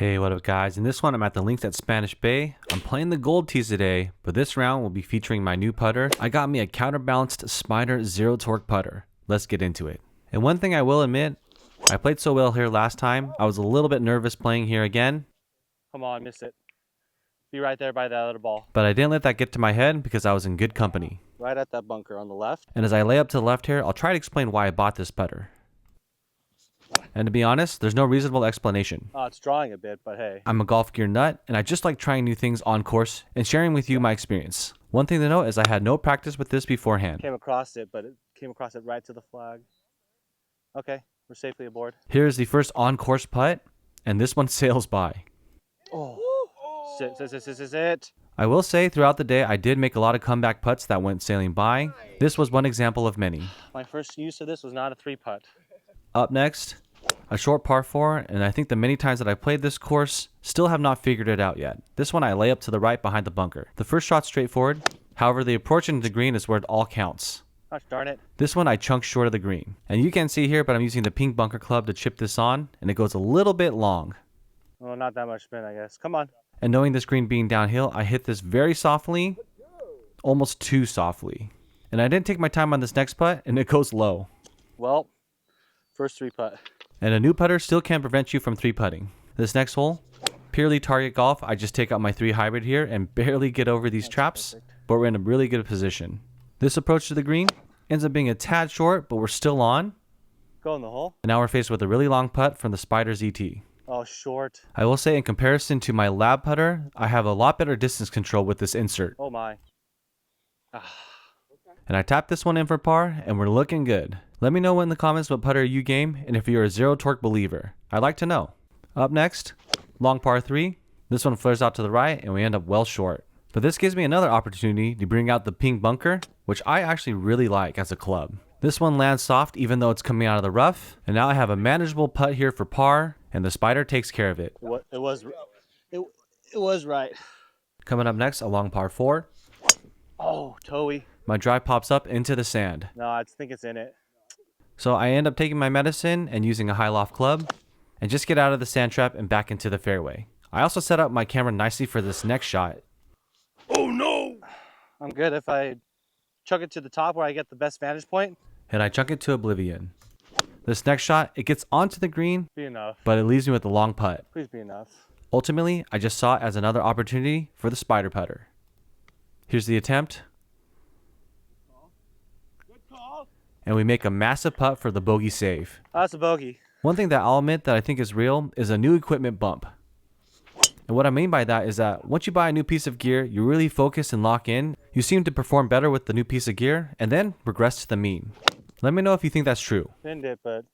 Hey, what up guys? In this one, I'm at the links at Spanish Bay. I'm playing the gold tees today, but this round will be featuring my new putter. I got me a counterbalanced Spider Zero Torque putter. Let's get into it. And one thing I will admit, I played so well here last time, I was a little bit nervous playing here again. Come on, miss it. Be right there by that other ball. But I didn't let that get to my head because I was in good company. Right at that bunker on the left. And as I lay up to the left here, I'll try to explain why I bought this putter. And to be honest, there's no reasonable explanation. It's drawing a bit, but hey. I'm a golf gear nut, and I just like trying new things on course and sharing with you my experience. One thing to note is I had no practice with this beforehand. Came across it, but it came across it right to the flag. Okay, we're safely aboard. Here's the first on-course putt, and this one sails by. Oh, sit. I will say throughout the day I did make a lot of comeback putts that went sailing by. This was one example of many. My first use of this was not a 3-putt. Up next, a short par 4, and I think the many times that I played this course still have not figured it out yet. This one I lay up to the right behind the bunker. The first shot's straightforward, however the approach into the green is where it all counts. Gosh darn it. This one I chunked short of the green. And you can't see here, but I'm using the pink bunker club to chip this on, and it goes a little bit long. Well, not that much spin, I guess. Come on. And knowing this green being downhill, I hit this very softly, almost too softly. And I didn't take my time on this next putt, and it goes low. Well, first 3-putt. And a new putter still can't prevent you from 3-putting. This next hole, purely target golf, I just take out my 3 hybrid here and barely get over these traps, but we're in a really good position. This approach to the green ends up being a tad short, but we're still on. Go in the hole. And now we're faced with a really long putt from the Spider ZT. Oh, short. I will say in comparison to my lab putter, I have a lot better distance control with this insert. Oh my. And I tapped this one in for par, and we're looking good. Let me know in the comments what putter you game, and if you're a zero torque believer. I'd like to know. Up next, long par 3. This one flares out to the right, and we end up well short. But this gives me another opportunity to bring out the pink bunker, which I actually really like as a club. This one lands soft even though it's coming out of the rough, and now I have a manageable putt here for par, and the Spider takes care of it. It was right. Coming up next, a long par 4. Oh, toey. My drive pops up into the sand. No, I think it's in it. So I end up taking my medicine and using a high loft club, and just get out of the sand trap and back into the fairway. I also set up my camera nicely for this next shot. Oh no! I'm good if I chuck it to the top where I get the best vantage point. And I chunk it to oblivion. This next shot, it gets onto the green, Be enough. but it leaves me with a long putt. Please be enough. Ultimately, I just saw it as another opportunity for the Spider putter. Here's the attempt. Good call. And we make a massive putt for the bogey save. That's a bogey. One thing that I'll admit that I think is real is a new equipment bump. And what I mean by that is that once you buy a new piece of gear, you really focus and lock in. You seem to perform better with the new piece of gear and then regress to the mean. Let me know if you think that's true. Pinned it, but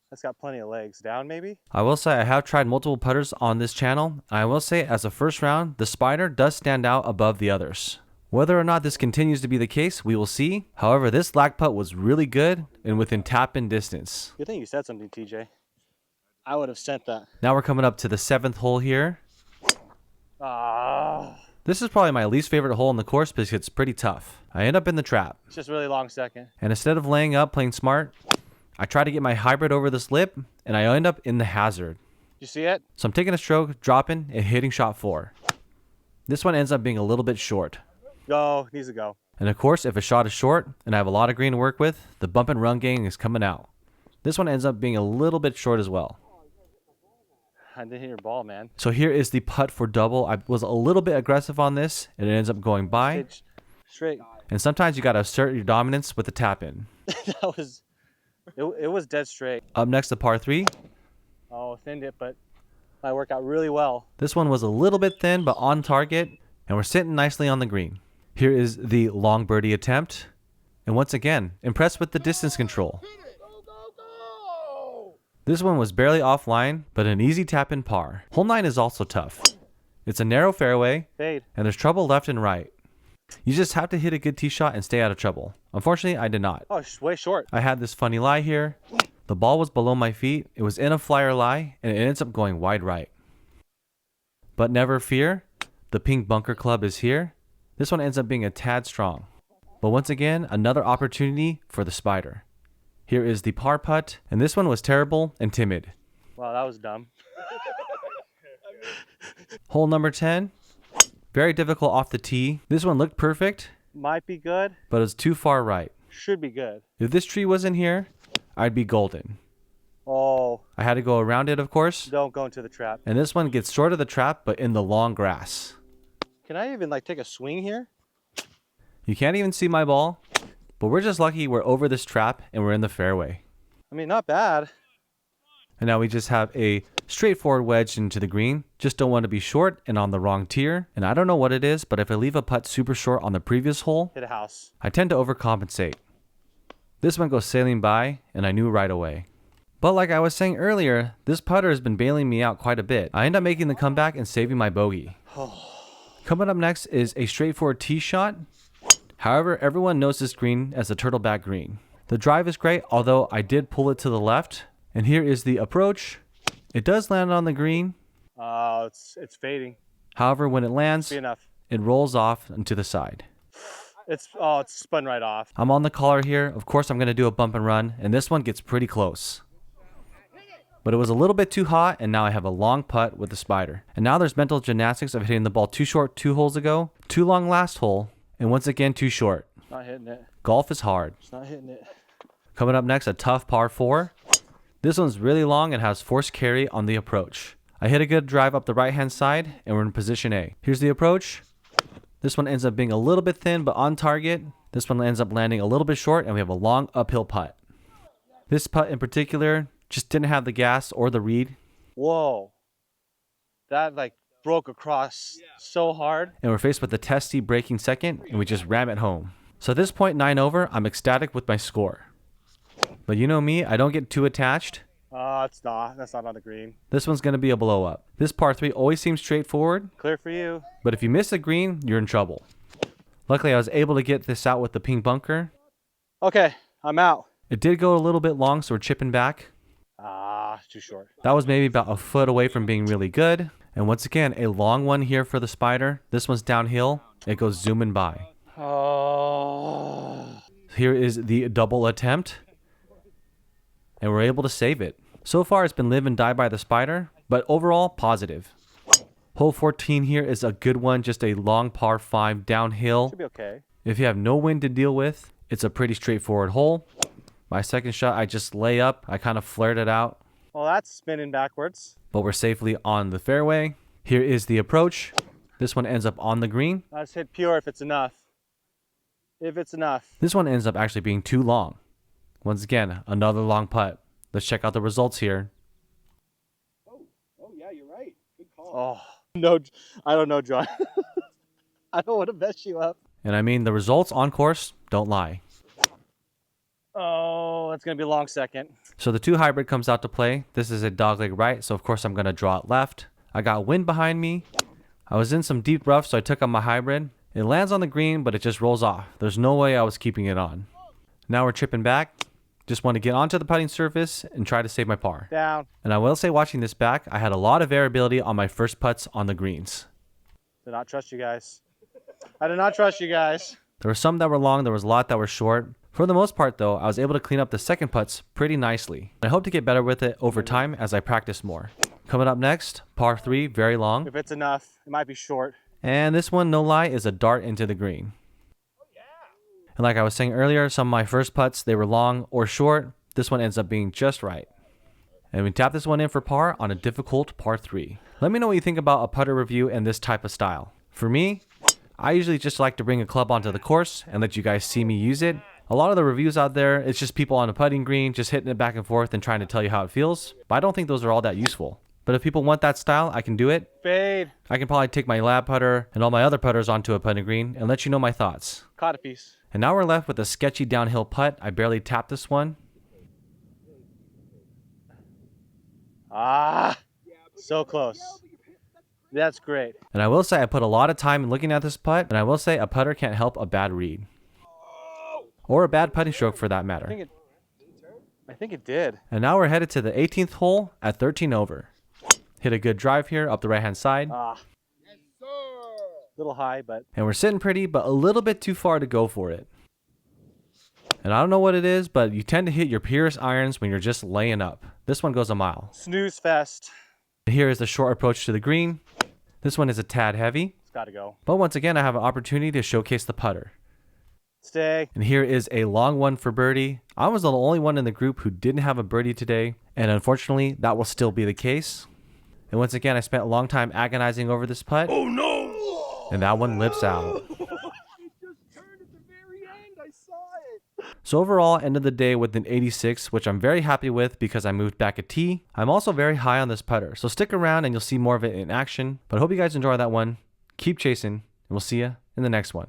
that's got plenty of legs. Down maybe? I will say I have tried multiple putters on this channel. I will say as a first round, the Spider does stand out above the others. Whether or not this continues to be the case, we will see. However, this lag putt was really good and within tap-in distance. Good thing you said something, TJ. I would have sent that. Now we're coming up to the 7th hole here. This is probably my least favorite hole in the course because it's pretty tough. I end up in the trap. It's just really long second. And instead of laying up playing smart, I try to get my hybrid over this lip and I end up in the hazard. You see it? So I'm taking a stroke, dropping, and hitting shot 4. This one ends up being a little bit short. Go. Needs to go. And of course, if a shot is short and I have a lot of green to work with, the bump and run game is coming out. This one ends up being a little bit short as well. I didn't hit your ball, man. So here is the putt for double. I was a little bit aggressive on this and it ends up going by. Pitch straight. And sometimes you got to assert your dominance with the tap in. It was dead straight. Up next, the par 3. Oh, thinned it, but I worked out really well. This one was a little bit thin, but on target. And we're sitting nicely on the green. Here is the long birdie attempt. And once again, impressed with the distance control. This one was barely offline, but an easy tap in par. Hole 9 is also tough. It's a narrow fairway, Fade. and there's trouble left and right. You just have to hit a good tee shot and stay out of trouble. Unfortunately, I did not. Oh, way short. I had this funny lie here. The ball was below my feet. It was in a flyer lie, and it ends up going wide right. But never fear, the pink bunker club is here. This one ends up being a tad strong. But once again, another opportunity for the Spider. Here is the par putt, and this one was terrible and timid. Wow, that was dumb. Hole number 10. Very difficult off the tee. This one looked perfect, Might be good. but it's too far right. Should be good. If this tree wasn't here, I'd be golden. Oh, I had to go around it, of course. don't go into the trap. And this one gets short of the trap, but in the long grass. Can I even like take a swing here? You can't even see my ball, but we're just lucky we're over this trap and we're in the fairway. I mean, not bad. And now we just have a straightforward wedge into the green. Just don't want to be short and on the wrong tier. And I don't know what it is, but if I leave a putt super short on the previous hole, Hit a house. I tend to overcompensate. This one goes sailing by, and I knew right away. But like I was saying earlier, this putter has been bailing me out quite a bit. I end up making the comeback and saving my bogey. Coming up next is a straightforward tee shot. However, everyone knows this green as a turtleback green. The drive is great, although I did pull it to the left. And here is the approach. It does land on the green. It's fading. However, when it lands, Be enough. it rolls off and to the side. It's spun right off. I'm on the collar here. Of course, I'm going to do a bump and run, and this one gets pretty close. But it was a little bit too hot, and now I have a long putt with the Spider. And now there's mental gymnastics of hitting the ball too short 2 holes ago, too long last hole, and once again too short. Not hitting it. Golf is hard. It's not hitting it. Coming up next, a tough par 4. This one's really long and has forced carry on the approach. I hit a good drive up the right-hand side, and we're in position A. Here's the approach. This one ends up being a little bit thin, but on target. This one ends up landing a little bit short, and we have a long uphill putt. This putt in particular just didn't have the gas or the read. Whoa. That like broke across so hard. And we're faced with a testy breaking second, and we just ram it home. So at this point, 9 over, I'm ecstatic with my score. But you know me, I don't get too attached. It's not. That's not on the green. This one's going to be a blow up. This par 3 always seems straightforward, Clear for you. but if you miss the green, you're in trouble. Luckily, I was able to get this out with the pink bunker. Okay, I'm out. It did go a little bit long, so we're chipping back. Too short. That was maybe about a foot away from being really good. And once again, a long one here for the Spider. This one's downhill. It goes zooming by. Oh. Here is the double attempt. And we're able to save it. So far, it's been live and die by the Spider, but overall, positive. Hole 14 here is a good one, just a long par 5 downhill. Should be okay. If you have no wind to deal with, it's a pretty straightforward hole. My second shot, I just lay up. I kind of flared it out, Well, that's spinning backwards. but we're safely on the fairway. Here is the approach. This one ends up on the green. Let's hit pure if it's enough. If it's enough. This one ends up actually being too long. Once again, another long putt. Let's check out the results here. Oh yeah, you're right. Good call. Oh, no, I don't know, John. I don't want to mess you up. And I mean, the results on course don't lie. Oh, that's going to be a long second. So the 2 hybrid comes out to play. This is a dogleg right, so of course I'm going to draw it left. I got wind behind me. I was in some deep rough, so I took out my hybrid. It lands on the green, but it just rolls off. There's no way I was keeping it on. Now we're chipping back. Just want to get onto the putting surface and try to save my par. Down. And I will say, watching this back, I had a lot of variability on my first putts on the greens. Did not trust you guys. I did not trust you guys. There were some that were long, there was a lot that were short. For the most part though, I was able to clean up the second putts pretty nicely. I hope to get better with it over time as I practice more. Coming up next, par 3, very long. If it's enough, it might be short. And this one, no lie, is a dart into the green. And like I was saying earlier, some of my first putts, they were long or short. This one ends up being just right. And we tap this one in for par on a difficult par 3. Let me know what you think about a putter review and this type of style. For me, I usually just like to bring a club onto the course and let you guys see me use it. A lot of the reviews out there, it's just people on a putting green, just hitting it back and forth and trying to tell you how it feels. But I don't think those are all that useful. But if people want that style, I can do it. Fade. I can probably take my lab putter and all my other putters onto a putting green and let you know my thoughts. Caught a piece. And now we're left with a sketchy downhill putt. I barely tapped this one. So close. That's great. And I will say I put a lot of time in looking at this putt. And I will say a putter can't help a bad read. Or a bad putting stroke for that I matter. think it did. And now we're headed to the 18th hole at 13 over. Hit a good drive here up the right-hand side. Little high, but And we're sitting pretty, but a little bit too far to go for it. And I don't know what it is, but you tend to hit your purest irons when you're just laying up. This one goes a mile. snooze fest. Here is the short approach to the green. This one is a tad heavy, It's got to go. but once again, I have an opportunity to showcase the putter. Stay. And here is a long one for birdie. I was the only one in the group who didn't have a birdie today, and unfortunately, that will still be the case. And once again, I spent a long time agonizing over this putt. Oh no! And that one lips out. It just turned at the very end. I saw it. So overall, end of the day with an 86, which I'm very happy with because I moved back a tee. I'm also very high on this putter, so stick around and you'll see more of it in action. But I hope you guys enjoy that one. Keep chasing, and we'll see you in the next one.